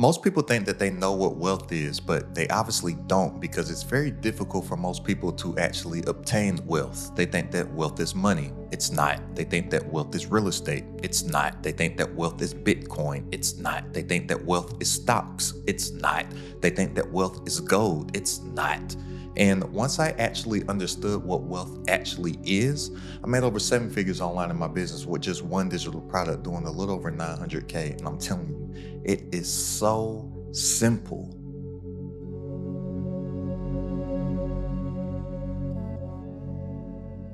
Most people think that they know what wealth is, but they obviously don't because it's very difficult for most people to actually obtain wealth. They think that wealth is money. It's not. They think that wealth is real estate. It's not. They think that wealth is Bitcoin. It's not. They think that wealth is stocks. It's not. They think that wealth is gold. It's not. And once I actually understood what wealth actually is, I made over 7 figures online in my business with just one digital product doing a little over 900K. And I'm telling you, it is so simple.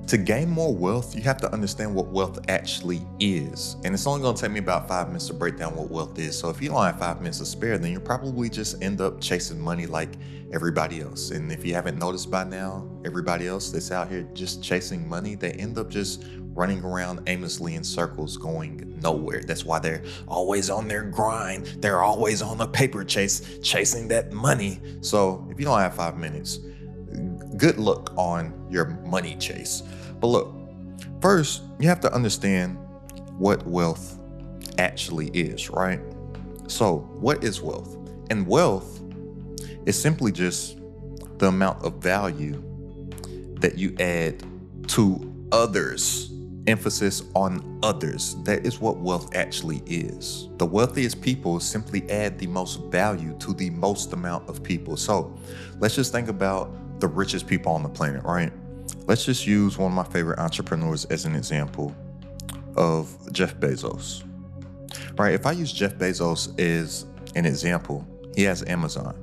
To gain more wealth, you have to understand what wealth actually is. And it's only gonna take me about 5 minutes to break down what wealth is. So if you don't have 5 minutes to spare, then you'll probably just end up chasing money like everybody else. And if you haven't noticed by now, everybody else that's out here just chasing money, they end up just running around aimlessly in circles going nowhere. That's why they're always on their grind. They're always on a paper chase, chasing that money. So if you don't have 5 minutes, good luck on your money chase. But look, first, you have to understand what wealth actually is, right? So what is wealth? And wealth is simply just the amount of value that you add to others. Emphasis on others. That is what wealth actually is. The wealthiest people simply add the most value to the most amount of people. So let's just think about the richest people on the planet, right? Let's just use one of my favorite entrepreneurs as an example of Jeff Bezos, right? If I use Jeff Bezos as an example, he has Amazon.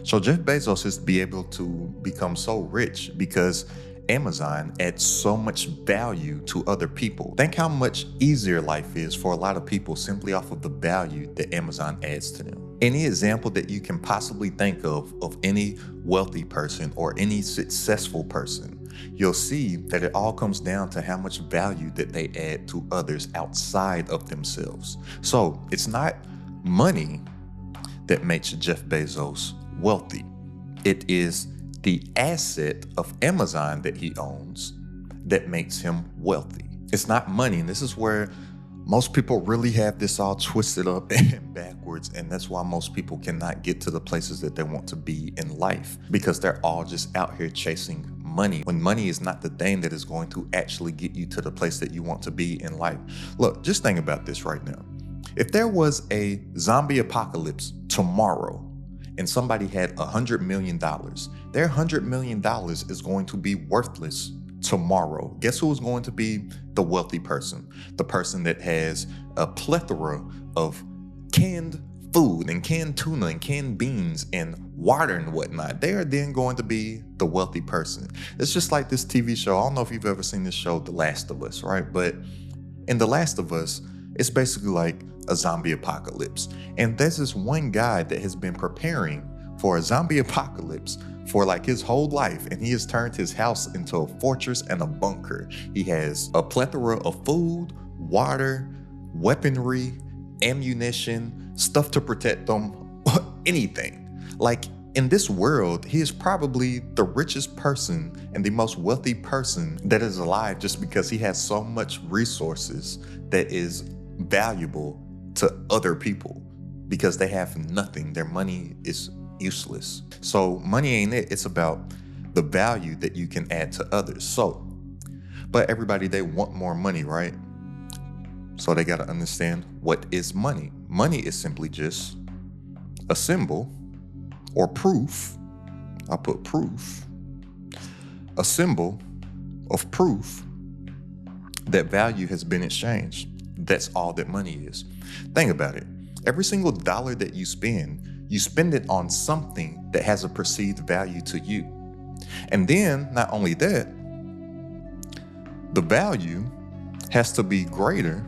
So Jeff Bezos is to be able to become so rich because Amazon adds so much value to other people. Think how much easier life is for a lot of people simply off of the value that Amazon adds to them. Any example that you can possibly think of any wealthy person or any successful person, you'll see that it all comes down to how much value that they add to others outside of themselves. So it's not money that makes Jeff Bezos wealthy. It is the asset of Amazon that he owns that makes him wealthy. It's not money. And this is where most people really have this all twisted up and backwards. And that's why most people cannot get to the places that they want to be in life, because they're all just out here chasing money when money is not the thing that is going to actually get you to the place that you want to be in life. Look, just think about this right now. If there was a zombie apocalypse tomorrow, and somebody had $100 million, their $100 million is going to be worthless tomorrow. Guess who is going to be the wealthy person? The person that has a plethora of canned food and canned tuna and canned beans and water and whatnot. They are then going to be the wealthy person. It's just like this TV show. I don't know if you've ever seen this show, The Last of Us, right? But in The Last of Us, it's basically like a zombie apocalypse. And there's this one guy that has been preparing for a zombie apocalypse for like his whole life. And he has turned his house into a fortress and a bunker. He has a plethora of food, water, weaponry, ammunition, stuff to protect them, anything. Like in this world, he is probably the richest person and the most wealthy person that is alive just because he has so much resources that is valuable to other people because they have nothing. Their money is useless. So money ain't it. It's about the value that you can add to others. So, but everybody, they want more money, right? So they got to understand what is money. Money is simply just a symbol or proof. I'll put proof. A symbol of proof that value has been exchanged. That's all that money is. Think about it. Every single dollar that you spend it on something that has a perceived value to you. And then, not only that, the value has to be greater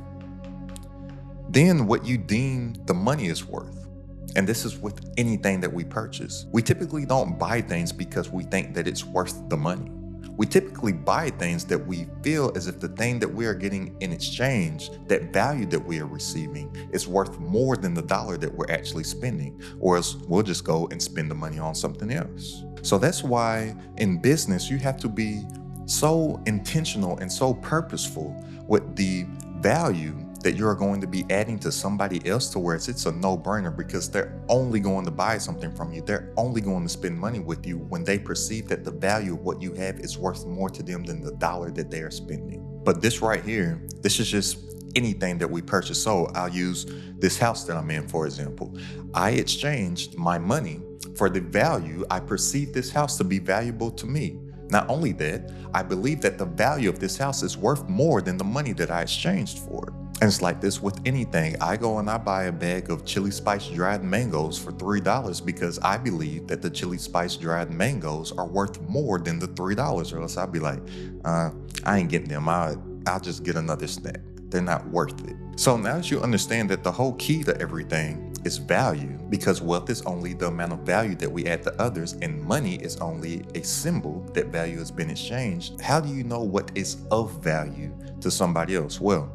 than what you deem the money is worth. And this is with anything that we purchase. We typically don't buy things because we think that it's worth the money. We typically buy things that we feel as if the thing that we are getting in exchange, that value that we are receiving, is worth more than the dollar that we're actually spending, or else we'll just go and spend the money on something else. So that's why in business, you have to be so intentional and so purposeful with the value that you're going to be adding to somebody else to where it's a no-brainer, because they're only going to buy something from you. They're only going to spend money with you when they perceive that the value of what you have is worth more to them than the dollar that they are spending. But this right here, this is just anything that we purchase. So I'll use this house that I'm in, for example. I exchanged my money for the value I perceive this house to be valuable to me. Not only that, I believe that the value of this house is worth more than the money that I exchanged for it. And it's like this with anything. I go and I buy a bag of chili spice dried mangoes for $3 because I believe that the chili spice dried mangoes are worth more than the $3, or else I'd be like, I ain't getting them. I'll just get another snack. They're not worth it. So now that you understand that the whole key to everything is value, because wealth is only the amount of value that we add to others, and money is only a symbol that value has been exchanged. How do you know what is of value to somebody else? Well,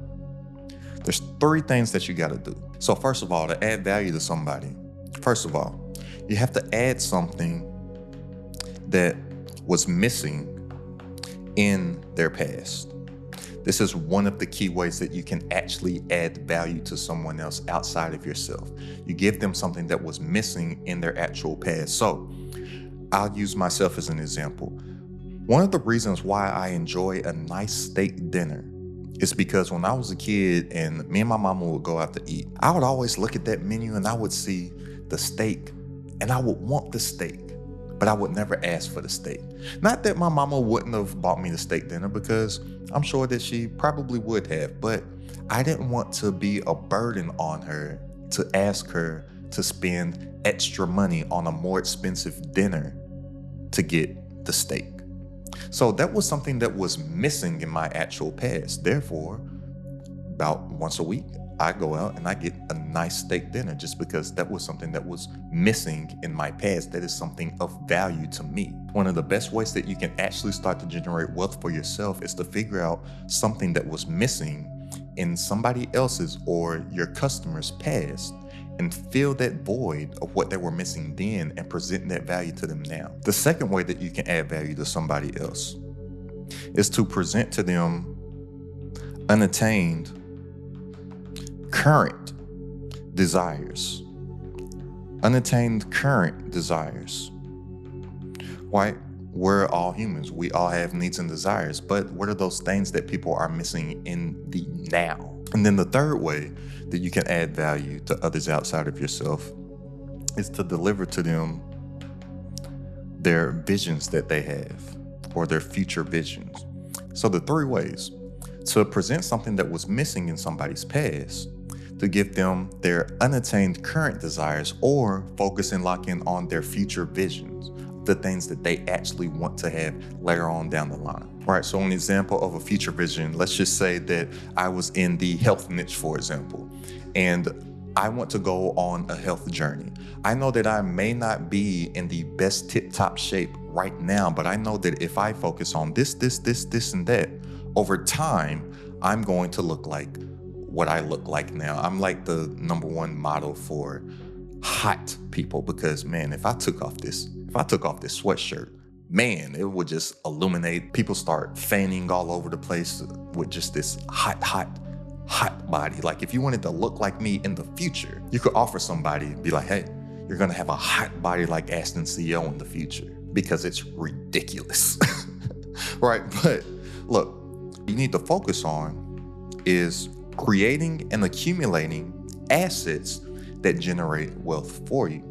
there's 3 things that you got to do. So first of all, to add value to somebody, first of all, you have to add something that was missing in their past. This is one of the key ways that you can actually add value to someone else outside of yourself. You give them something that was missing in their actual past. So I'll use myself as an example. One of the reasons why I enjoy a nice steak dinner is because when I was a kid and me and my mama would go out to eat, I would always look at that menu and I would see the steak and I would want the steak, but I would never ask for the steak. Not that my mama wouldn't have bought me the steak dinner, because I'm sure that she probably would have, but I didn't want to be a burden on her to ask her to spend extra money on a more expensive dinner to get the steak. So that was something that was missing in my actual past. Therefore, about once a week, I go out and I get a nice steak dinner just because that was something that was missing in my past. That is something of value to me. One of the best ways that you can actually start to generate wealth for yourself is to figure out something that was missing in somebody else's or your customer's past and fill that void of what they were missing then and present that value to them now. The second way that you can add value to somebody else is to present to them unattained current desires. Unattained current desires. Why? We're all humans. We all have needs and desires, but what are those things that people are missing in the now? And then the third way that you can add value to others outside of yourself is to deliver to them their visions that they have or their future visions. So the 3 ways: to present something that was missing in somebody's past, to give them their unattained current desires, or focus and lock in on their future visions, the things that they actually want to have later on down the line. All right, so an example of a future vision, let's just say that I was in the health niche, for example, and I want to go on a health journey. I know that I may not be in the best tip-top shape right now, but I know that if I focus on this, and that, over time, I'm going to look like what I look like now. I'm like the #1 model for hot people, because man, if I took off this sweatshirt, man, it would just illuminate. People start fanning all over the place with just this hot body. Like if you wanted to look like me in the future, you could offer somebody, be like, hey, you're gonna have a hot body like Aston CEO in the future, because it's ridiculous. Right? But look, you need to focus on is creating and accumulating assets that generate wealth for you.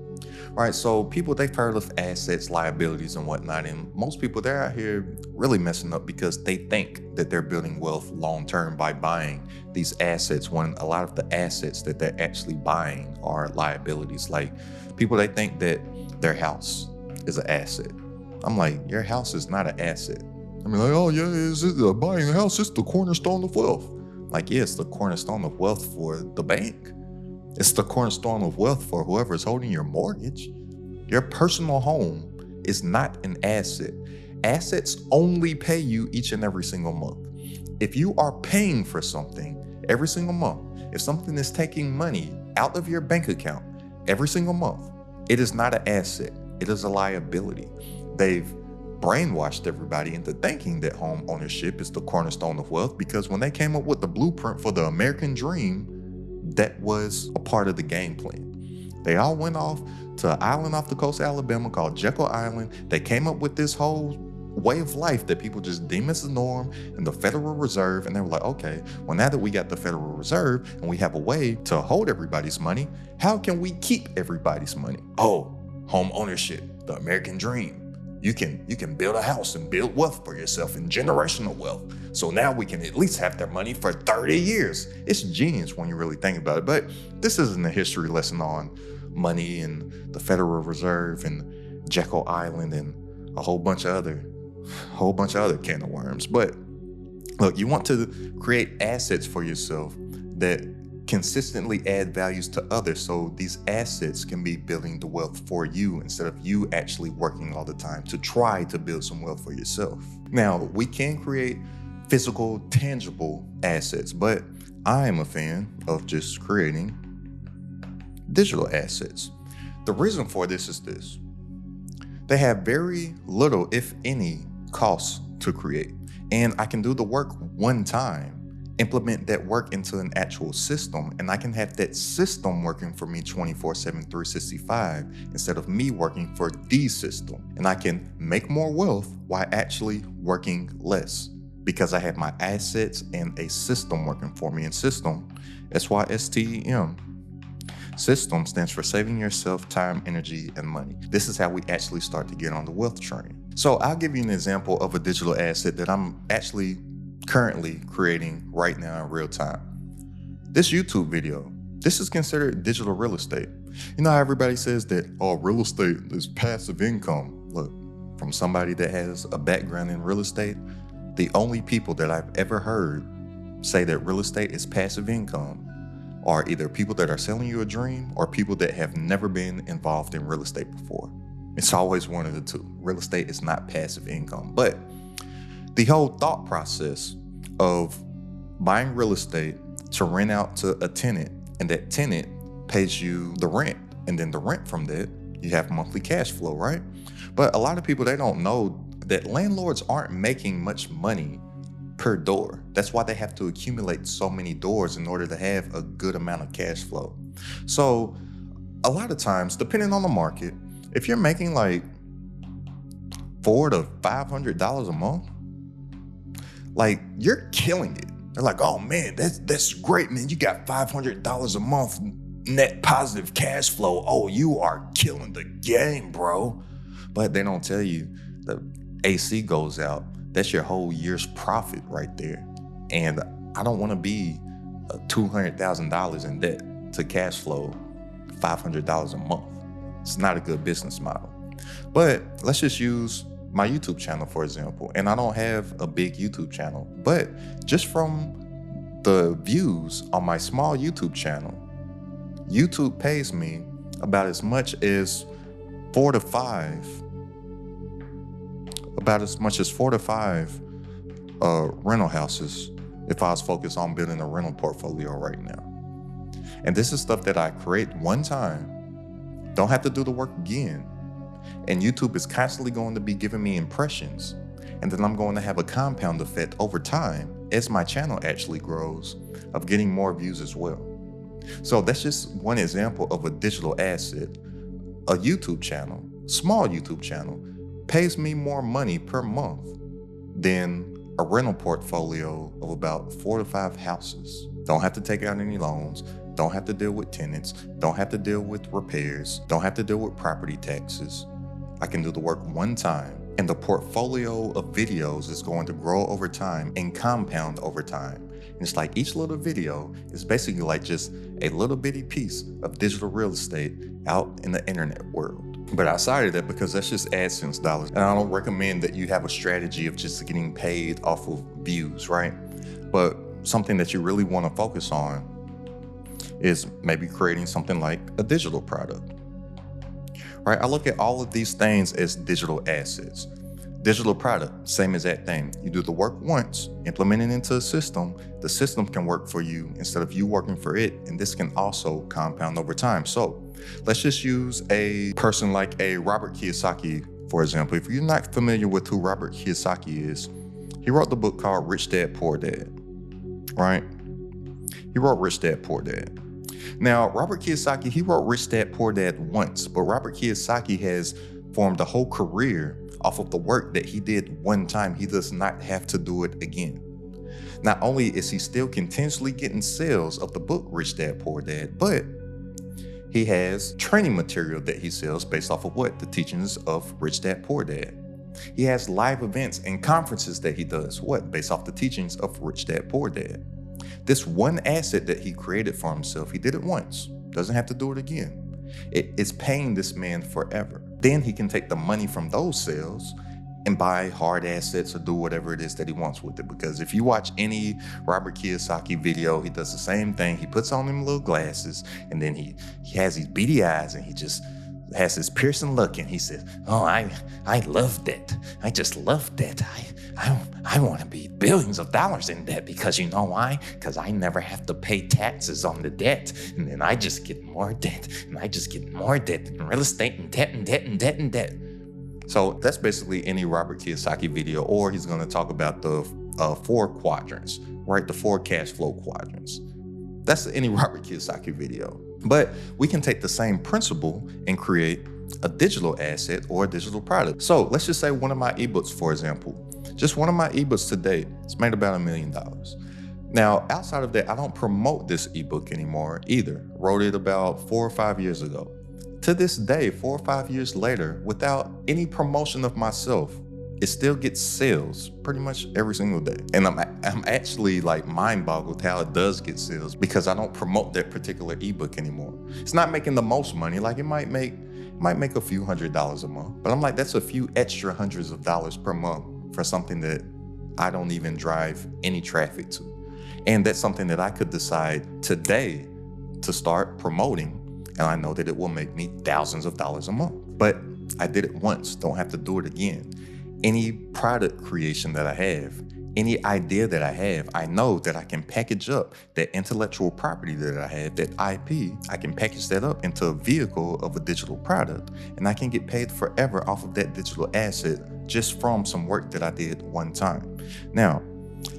Right, so people, they've heard of assets, liabilities, and whatnot, and most people, they're out here really messing up because they think that they're building wealth long-term by buying these assets, when a lot of the assets that they're actually buying are liabilities. Like people, they think that their house is an asset. I'm like, your house is not an asset. I mean, like, oh yeah, buying a house is the cornerstone of wealth. Like, yeah, it's the cornerstone of wealth for the bank. It's the cornerstone of wealth for whoever's holding your mortgage. Your personal home is not an asset. Assets only pay you each and every single month. If you are paying for something every single month, if something is taking money out of your bank account every single month, it is not an asset. It is a liability. They've brainwashed everybody into thinking that home ownership is the cornerstone of wealth, because when they came up with the blueprint for the American dream, that was a part of the game plan. They all went off to an island off the coast of Alabama called Jekyll Island. They came up with this whole way of life that people just deem as the norm, and the Federal Reserve. And they were like, okay, well, now that we got the Federal Reserve and we have a way to hold everybody's money, how can we keep everybody's money? Oh, home ownership, the American dream. You can build a house and build wealth for yourself and generational wealth. So now we can at least have their money for 30 years. It's genius when you really think about it. But this isn't a history lesson on money and the Federal Reserve and Jekyll Island and a whole bunch of other can of worms. But look, you want to create assets for yourself that consistently add values to others, so these assets can be building the wealth for you instead of you actually working all the time to try to build some wealth for yourself. Now, we can create physical, tangible assets, but I am a fan of just creating digital assets. The reason for this is this: they have very little, if any, costs to create, and I can do the work one time, implement that work into an actual system, and I can have that system working for me 24/7, 365, instead of me working for the system. And I can make more wealth while actually working less, because I have my assets and a system working for me. And system, SYSTEM. System stands for saving yourself time, energy, and money. This is how we actually start to get on the wealth train. So I'll give you an example of a digital asset that I'm actually currently creating right now in real time. This YouTube video, this is considered digital real estate. You know how everybody says that, oh, real estate is passive income. Look, from somebody that has a background in real estate, the only people that I've ever heard say that real estate is passive income are either people that are selling you a dream or people that have never been involved in real estate before. It's always one of the two. Real estate is not passive income. But the whole thought process of buying real estate to rent out to a tenant, and that tenant pays you the rent, and then the rent from that, you have monthly cash flow, right? But a lot of people, they don't know that landlords aren't making much money per door. That's why they have to accumulate so many doors in order to have a good amount of cash flow. So a lot of times, depending on the market, if you're making like $400 to $500 a month, like, you're killing it. They're like, oh man, that's great, man. You got $500 a month net positive cash flow. Oh, you are killing the game, bro. But they don't tell you the AC goes out. That's your whole year's profit right there. And I don't want to be $200,000 in debt to cash flow $500 a month. It's not a good business model. But let's just use my YouTube channel, for example. And I don't have a big YouTube channel, but just from the views on my small YouTube channel, YouTube pays me about as much as four to five rental houses if I was focused on building a rental portfolio right now. And this is stuff that I create one time, don't have to do the work again. And YouTube is constantly going to be giving me impressions. And then I'm going to have a compound effect over time as my channel actually grows of getting more views as well. So that's just one example of a digital asset. A YouTube channel, small YouTube channel, pays me more money per month than a rental portfolio of about 4 to 5 houses. Don't have to take out any loans, don't have to deal with tenants, don't have to deal with repairs, don't have to deal with property taxes. I can do the work one time, and the portfolio of videos is going to grow over time and compound over time. And it's like each little video is basically like just a little bitty piece of digital real estate out in the internet world. But outside of that, because that's just AdSense dollars, and I don't recommend that you have a strategy of just getting paid off of views, right? But something that you really want to focus on is maybe creating something like a digital product, right? I look at all of these things as digital assets. Digital product, same exact thing. You do the work once, implement it into a system. The system can work for you instead of you working for it, and this can also compound over time. So let's just use a person like a Robert Kiyosaki For example, if you're not familiar with who Robert Kiyosaki is, he wrote the book called Rich Dad, Poor Dad, right? He wrote Rich Dad, Poor Dad. Now, Robert Kiyosaki, he wrote Rich Dad, Poor Dad once, but Robert Kiyosaki has formed a whole career off of the work that he did one time. He does not have to do it again. Not only is he still continuously getting sales of the book Rich Dad, Poor Dad, but he has training material that he sells based off of what? The teachings of Rich Dad, Poor Dad. He has live events and conferences that he does, what? Based off the teachings of Rich Dad, Poor Dad. This one asset that he created for himself, he did it once, doesn't have to do it again. It's paying this man forever. Then he can take the money from those sales and buy hard assets or do whatever it is that he wants with it. Because if you watch any Robert Kiyosaki video, he does the same thing. He puts on them little glasses, and then he has these beady eyes, and he just has this piercing look, and he says, "Oh, I love debt. I just love debt. I want to be billions of dollars in debt because you know why? Because I never have to pay taxes on the debt. And then I just get more debt, and I just get more debt, and real estate, and debt, and debt, and debt, and debt." So that's basically any Robert Kiyosaki video, or he's going to talk about the 4 quadrants, right? The 4 cash flow quadrants. That's any Robert Kiyosaki video. But we can take the same principle and create a digital asset or a digital product. So let's just say one of my ebooks, for example, just one of my ebooks today, it's made about $1 million. Now, outside of that, I don't promote this ebook anymore either. Wrote it about 4 or 5 years ago. To this day, 4 or 5 years later, without any promotion of myself, it still gets sales pretty much every single day. And I'm actually like mind boggled how it does get sales because I don't promote that particular ebook anymore. It's not making the most money. Like it might make a few $100s a month, but I'm like, that's a few extra hundreds of dollars per month for something that I don't even drive any traffic to. And that's something that I could decide today to start promoting. And I know that it will make me thousands of dollars a month. But I did it once, don't have to do it again. Any product creation that I have, any idea that I have, I know that I can package up that intellectual property that I have, that IP, I can package that up into a vehicle of a digital product, and I can get paid forever off of that digital asset just from some work that I did one time. Now,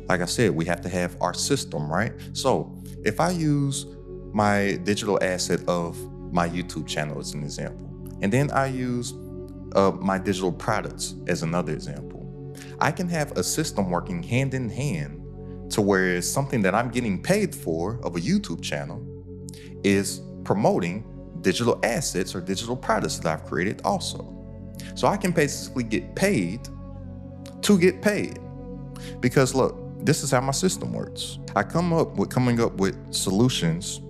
like I said, we have to have our system, right? So if I use my digital asset of my YouTube channel as an example, and then I use my digital products as another example, I can have a system working hand in hand to where something that I'm getting paid for of a YouTube channel is promoting digital assets or digital products that I've created also. So I can basically get paid to get paid. Because look, this is how my system works. I coming up with solutions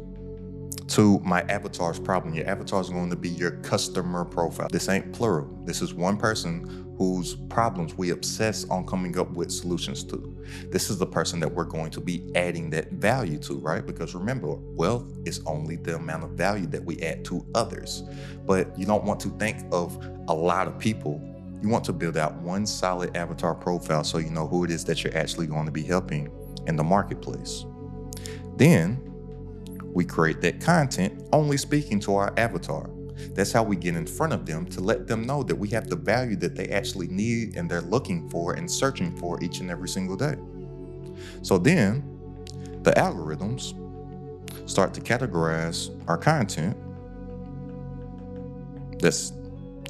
to my avatar's problem. Your avatar is going to be your customer profile. This ain't plural. This is one person whose problems we obsess on coming up with solutions to. This is the person that we're going to be adding that value to, right? Because remember, wealth is only the amount of value that we add to others. But you don't want to think of a lot of people. You want to build out one solid avatar profile so you know who it is that you're actually going to be helping in the marketplace. Then we create that content only speaking to our avatar. That's how we get in front of them to let them know that we have the value that they actually need and they're looking for and searching for each and every single day. So then the algorithms start to categorize our content. That's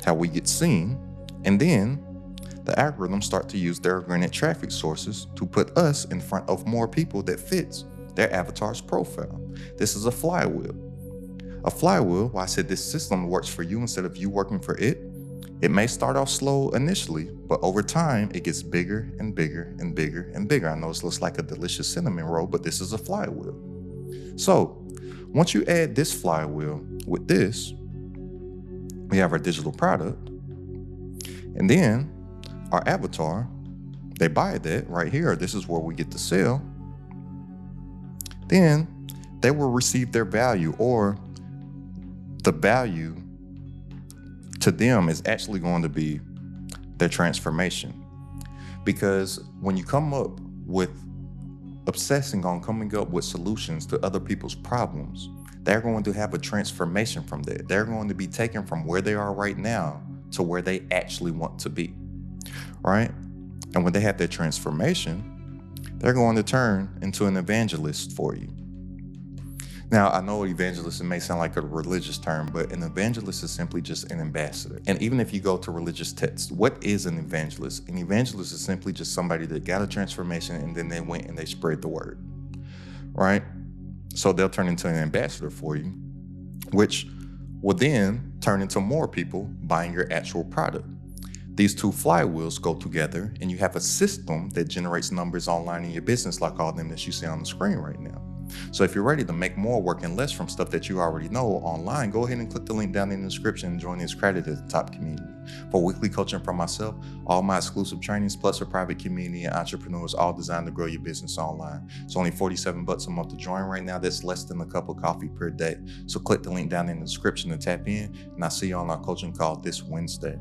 how we get seen. And then the algorithms start to use their organic traffic sources to put us in front of more people that fits their avatar's profile. This is a flywheel. A flywheel, why I said this system works for you instead of you working for it. It may start off slow initially, but over time, it gets bigger and bigger and bigger and bigger. I know this looks like a delicious cinnamon roll, but this is a flywheel. So once you add this flywheel with this, we have our digital product. And then our avatar, they buy that right here. This is where we get to sell. Then they will receive their value, or the value to them is actually going to be their transformation. Because when you come up with obsessing on coming up with solutions to other people's problems, they're going to have a transformation from that. They're going to be taken from where they are right now to where they actually want to be, right? And when they have their transformation, they're going to turn into an evangelist for you. Now, I know evangelist, it may sound like a religious term, but an evangelist is simply just an ambassador. And even if you go to religious texts, what is an evangelist? An evangelist is simply just somebody that got a transformation and then they went and they spread the word, right? So they'll turn into an ambassador for you, which will then turn into more people buying your actual product. These two flywheels go together and you have a system that generates numbers online in your business, like all them that you see on the screen right now. So if you're ready to make more working less from stuff that you already know online, go ahead and click the link down in the description and join this Credit at the Top community. For weekly coaching from myself, all my exclusive trainings, plus a private community and entrepreneurs, all designed to grow your business online. It's only $47 a month to join right now. That's less than a cup of coffee per day. So click the link down in the description to tap in, and I'll see you on our coaching call this Wednesday.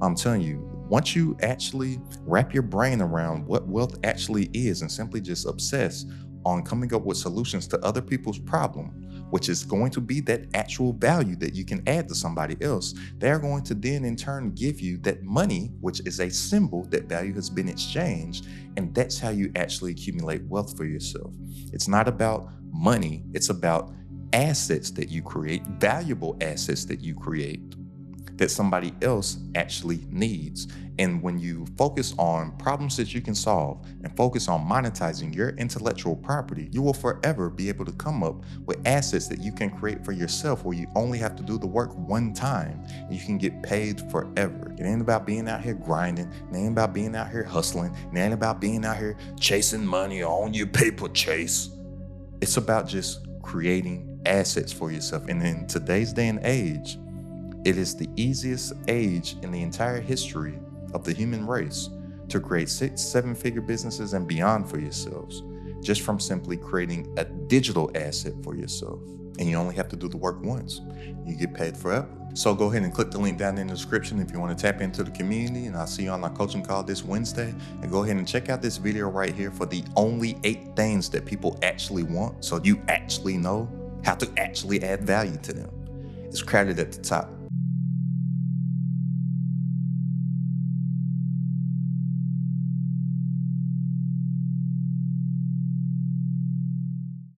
I'm telling you, once you actually wrap your brain around what wealth actually is and simply just obsess on coming up with solutions to other people's problem, which is going to be that actual value that you can add to somebody else, they're going to then in turn give you that money, which is a symbol that value has been exchanged. And that's how you actually accumulate wealth for yourself. It's not about money. It's about assets that you create, valuable assets that you create that somebody else actually needs. And when you focus on problems that you can solve and focus on monetizing your intellectual property, you will forever be able to come up with assets that you can create for yourself, where you only have to do the work one time and you can get paid forever. It ain't about being out here grinding. It ain't about being out here hustling. It ain't about being out here chasing money on your paper chase. It's about just creating assets for yourself. And in today's day and age, it is the easiest age in the entire history of the human race to create 6-7-figure businesses and beyond for yourselves, just from simply creating a digital asset for yourself. And you only have to do the work once. You get paid forever. So go ahead and click the link down in the description if you want to tap into the community, and I'll see you on our coaching call this Wednesday. And go ahead and check out this video right here for the only 8 things that people actually want, so you actually know how to actually add value to them. It's Credit at the Top.